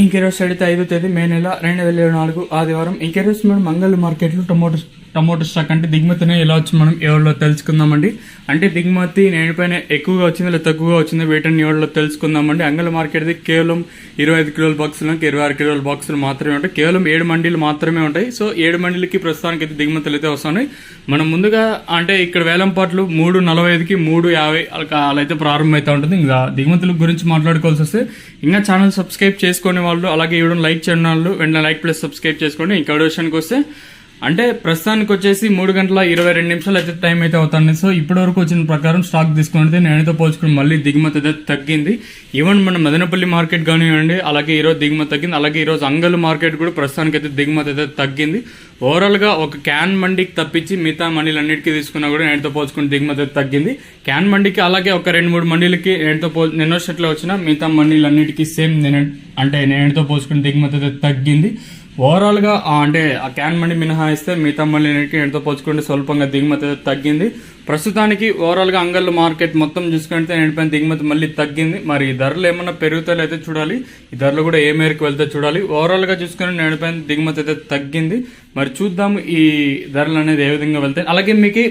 ఇంకెరోజు side 5వ తేదీ మే నెల 2024 ఆదివారం. ఇంకెరోజు మనం మంగళ మార్కెట్లో టమోటో స్టాక్ అంటే దిగుమతినే ఎలా వచ్చి మనం ఎవరిలో తెలుసుకుందామండి. అంటే దిగుమతి నేనిపైన ఎక్కువగా వచ్చింది లేదా తక్కువగా వచ్చింది వీటిని ఎవరిలో తెలుసుకుందామండి. అంగళ మార్కెట్ది కేవలం 25 కిలోల బాక్సులు 26 కిలోల బాక్సులు మాత్రమే ఉంటాయి. కేవలం 7 మండీలు మాత్రమే ఉంటాయి. సో 7 మండీలకి ప్రస్తుతానికి అయితే దిగుమతులు అయితే వస్తున్నాయి. మనం ముందుగా అంటే ఇక్కడ వేలంపాట్లు 3:45కి 3:50 అలా అయితే ప్రారంభమవుతూ ఉంటుంది. ఇంకా దిగుమతుల గురించి మాట్లాడుకోవాల్సి వస్తే ఇంకా ఛానల్ సబ్స్క్రైబ్ చేసుకునే వాళ్ళు అలాగే ఇవ్వడం లైక్ చేయడం వాళ్ళు వెంటనే లైక్ ప్లస్ సబ్స్క్రైబ్ చేసుకోండి. ఇంకా విషయానికి వస్తే అంటే ప్రస్తుతానికి వచ్చేసి 3:22 అయితే టైం అయితే అవుతుంది. సో ఇప్పటి వరకు వచ్చిన ప్రకారం స్టాక్ తీసుకుంటే నేనైతే పోల్చుకుని మళ్ళీ దిగుమతి అయితే తగ్గింది. ఈవెన్ మన మదనపల్లి మార్కెట్ కానివ్వండి అలాగే ఈరోజు దిగుమతి తగ్గింది. అలాగే ఈరోజు అంగల్ మార్కెట్ కూడా ప్రస్తుతానికి అయితే దిగుమతి అయితే తగ్గింది. ఓవరాల్ గా ఒక క్యాన్ మండికి తప్పించి మిగతా మండీలు అన్నిటికీ తీసుకున్నా కూడా నేనుతో పోల్చుకుని దిగుమతి అయితే తగ్గింది. క్యాన్ మండికి అలాగే ఒక 2-3 మండీలకి నిన్నో సెట్లో వచ్చిన మిగతా మండీలు అన్నిటికీ సేమ్ నేనుతో పోల్చుకుని దిగుమతి అయితే తగ్గింది. ఓవరాల్ గా అంటే ఆ క్యాన్ మండి మినహాయిస్తే మిగతా మండీ ఎంతో పోల్చుకుంటే స్వల్పంగా దిగుమతి తగ్గింది. ప్రస్తుతానికి ఓవరాల్ గా అంగళ్ళ మార్కెట్ మొత్తం చూసుకుంటే నేనిపైన దిగుమతి మళ్ళీ తగ్గింది. మరి ఈ ధరలు ఏమన్నా పెరుగుతాయో అయితే చూడాలి. ఈ ధరలు కూడా ఏ మేరకు వెళ్తే చూడాలి. ఓవరాల్ గా చూసుకుని నేనిపైన దిగుమతి అయితే తగ్గింది. మరి చూద్దాం ఈ ధరలు అనేది ఏ విధంగా వెళ్తాయి. అలాగే మీకు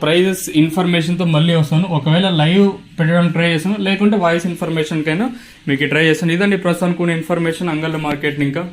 ప్రైజెస్ ఇన్ఫర్మేషన్ తో మళ్ళీ వస్తాను. ఒకవేళ లైవ్ పెట్టడానికి ట్రై చేస్తాను లేకుంటే వాయిస్ ఇన్ఫర్మేషన్ కైనా మీకు ట్రై చేస్తాను. ఇదండి ప్రస్తుతానికి ఇన్ఫర్మేషన్ అంగళ్ళ మార్కెట్ ఇంకా